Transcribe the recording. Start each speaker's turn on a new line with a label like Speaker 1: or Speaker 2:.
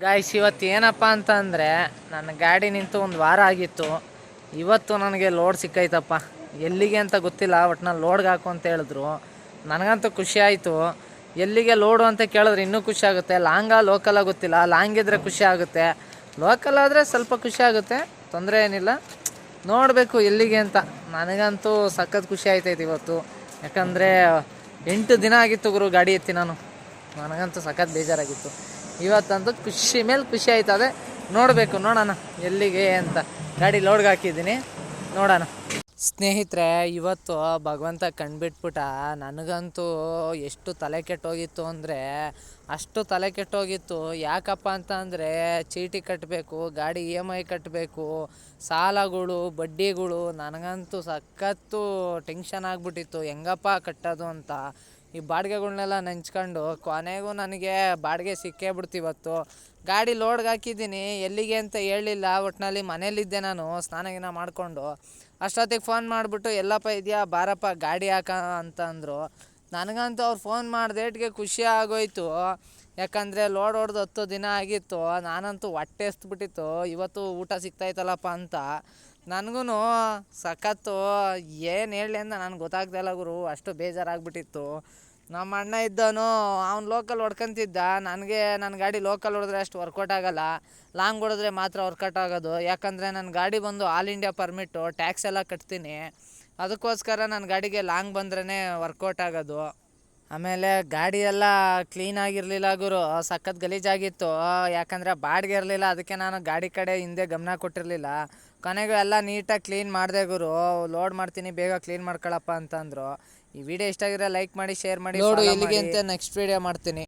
Speaker 1: Guys ಇವತ್ತು ಏನಪ್ಪ ಅಂತಂದರೆ ನನ್ನ ಗಾಡಿ ನಿಂತು ಒಂದು ವಾರ ಆಗಿತ್ತು. ಇವತ್ತು ನನಗೆ ಲೋಡ್ ಸಿಕ್ಕೈತಪ್ಪ. ಎಲ್ಲಿಗೆ ಅಂತ ಗೊತ್ತಿಲ್ಲ, ಒಟ್ಟಿನಲ್ಲಿ ಲೋಡ್ಗೆ ಹಾಕು ಅಂತ ಹೇಳಿದ್ರು. ನನಗಂತೂ ಖುಷಿ ಆಯಿತು. ಎಲ್ಲಿಗೆ ಲೋಡು ಅಂತ ಕೇಳಿದ್ರೆ ಇನ್ನೂ ಖುಷಿ ಆಗುತ್ತೆ. ಲಾಂಗ ಲೋಕಲ ಗೊತ್ತಿಲ್ಲ, ಲಾಂಗ್ ಇದ್ದರೆ ಖುಷಿ ಆಗುತ್ತೆ, ಲೋಕಲ್ ಆದರೆ ಸ್ವಲ್ಪ ಖುಷಿ ಆಗುತ್ತೆ, ತೊಂದರೆ ಏನಿಲ್ಲ. ನೋಡಬೇಕು ಎಲ್ಲಿಗೆ ಅಂತ. ನನಗಂತೂ ಸಖತ್ ಖುಷಿ ಆಯ್ತೈತೆ ಇವತ್ತು. ಯಾಕಂದರೆ 8 ದಿನ ಆಗಿತ್ತು ಗುರು ಗಾಡಿ ಎತ್ತಿ ನಾನು. ನನಗಂತೂ ಸಖತ್ ಬೇಜಾರಾಗಿತ್ತು. ಇವತ್ತಂತೂ ಖುಷಿ ಮೇಲೆ ಖುಷಿ ಆಯ್ತದೆ. ನೋಡೋಣ ಎಲ್ಲಿಗೆ ಅಂತ. ಗಾಡಿ ಲೋಡ್ಗೆ ಹಾಕಿದ್ದೀನಿ, ನೋಡೋಣ. ಸ್ನೇಹಿತರೆ, ಇವತ್ತು ಭಗವಂತ ಕಂಡುಬಿಟ್ಬಿಟ್ಟ. ನನಗಂತೂ ಎಷ್ಟು ತಲೆ ಕೆಟ್ಟೋಗಿತ್ತು ಅಂದರೆ ಅಷ್ಟು ತಲೆ ಕೆಟ್ಟೋಗಿತ್ತು. ಯಾಕಪ್ಪ ಅಂತ ಅಂದರೆ ಚೀಟಿ ಕಟ್ಟಬೇಕು, ಗಾಡಿ EMI ಕಟ್ಟಬೇಕು, ಸಾಲಗಳು, ಬಡ್ಡಿಗಳು. ನನಗಂತೂ ಸಖತ್ತು ಟೆನ್ಷನ್ ಆಗಿಬಿಟ್ಟಿತ್ತು, ಹೆಂಗಪ್ಪ ಕಟ್ಟೋದು ಅಂತ. ಈ ಬಾಡಿಗೆಗಳ್ನೆಲ್ಲ ನೆಂಚ್ಕೊಂಡು ಕೊನೆಗೂ ನನಗೆ ಬಾಡಿಗೆ ಸಿಕ್ಕೇ ಬಿಡ್ತಿವತ್ತು. ಗಾಡಿ ಲೋಡ್ಗೆ ಹಾಕಿದ್ದೀನಿ, ಎಲ್ಲಿಗೆ ಅಂತ ಹೇಳಲಿಲ್ಲ. ಒಟ್ಟಿನಲ್ಲಿ ಮನೇಲಿದ್ದೆ ನಾನು, ಸ್ನಾನ ಮಾಡಿಕೊಂಡು. ಅಷ್ಟೊತ್ತಿಗೆ ಫೋನ್ ಮಾಡಿಬಿಟ್ಟು ಎಲ್ಲಪ್ಪ ಇದೆಯಾ ಬಾರಪ್ಪ ಗಾಡಿ ಹಾಕ ಅಂತ ಅಂದರು. ನನಗಂತೂ ಅವ್ರು ಫೋನ್ ಮಾಡಿದೇಟ್ಗೆ ಖುಷಿ ಆಗೋಯ್ತು. ಯಾಕಂದರೆ ಲೋಡ್ ಹೊಡೆದು 10 ದಿನ ಆಗಿತ್ತು. ನಾನಂತೂ ಹೊಟ್ಟೆ ಎಸ್ಬಿಟ್ಟಿತ್ತು ಇವತ್ತು ಊಟ ಸಿಗ್ತಾಯಿತ್ತಲ್ಲಪ್ಪ ಅಂತ. ನನಗೂ ಸಖತ್ತು ಏನು ಹೇಳಲಿ ಅಂತ ನನಗೆ ಗೊತ್ತಾಗ್ತಾಯಿಲ್ಲ ಗುರು, ಅಷ್ಟು ಬೇಜಾರಾಗ್ಬಿಟ್ಟಿತ್ತು. ನಮ್ಮ ಅಣ್ಣ ಇದ್ದವನು, ಅವ್ನು ಲೋಕಲ್ ಹೊಡ್ಕೊಂತಿದ್ದ. ನನಗೆ ನನ್ನ ಗಾಡಿ ಲೋಕಲ್ ಹೊಡೆದ್ರೆ ಅಷ್ಟು ವರ್ಕೌಟ್ ಆಗೋಲ್ಲ, ಲಾಂಗ್ ಹೊಡೆದ್ರೆ ಮಾತ್ರ ವರ್ಕೌಟ್ ಆಗೋದು. ಯಾಕಂದರೆ ನನ್ನ ಗಾಡಿ ಬಂದು ಆಲ್ ಇಂಡಿಯಾ ಪರ್ಮಿಟ್ಟು, ಟ್ಯಾಕ್ಸ್ ಎಲ್ಲ ಕಟ್ತೀನಿ. ಅದಕ್ಕೋಸ್ಕರ ನನ್ನ ಗಾಡಿಗೆ ಲಾಂಗ್ ಬಂದ್ರೇ ವರ್ಕೌಟ್ ಆಗೋದು. ಆಮೇಲೆ ಗಾಡಿ ಎಲ್ಲ ಕ್ಲೀನಾಗಿರಲಿಲ್ಲ ಗುರು, ಸಖತ್ ಗಲೀಜಾಗಿತ್ತು. ಯಾಕಂದರೆ ಬಾಡಿಗೆ ಇರಲಿಲ್ಲ, ಅದಕ್ಕೆ ನಾನು ಗಾಡಿ ಕಡೆ ಹಿಂದೆ ಗಮನ ಕೊಟ್ಟಿರಲಿಲ್ಲ. ಕೊನೆಗೂ ಎಲ್ಲ ನೀಟಾಗಿ ಕ್ಲೀನ್ ಮಾಡಿದೆ ಗುರು. ಲೋಡ್ ಮಾಡ್ತೀನಿ, ಬೇಗ ಕ್ಲೀನ್ ಮಾಡ್ಕೊಳಪ್ಪ ಅಂತಂದರು. ಈ ವಿಡಿಯೋ ಇಷ್ಟ ಆಗಿದ್ರೆ ಲೈಕ್ ಮಾಡಿ, ಶೇರ್ ಮಾಡಿ. ಲೋಡು ಎಲ್ಲಿಗೆ ಅಂತ ನೆಕ್ಸ್ಟ್ ವಿಡಿಯೋ ಮಾಡ್ತೀನಿ.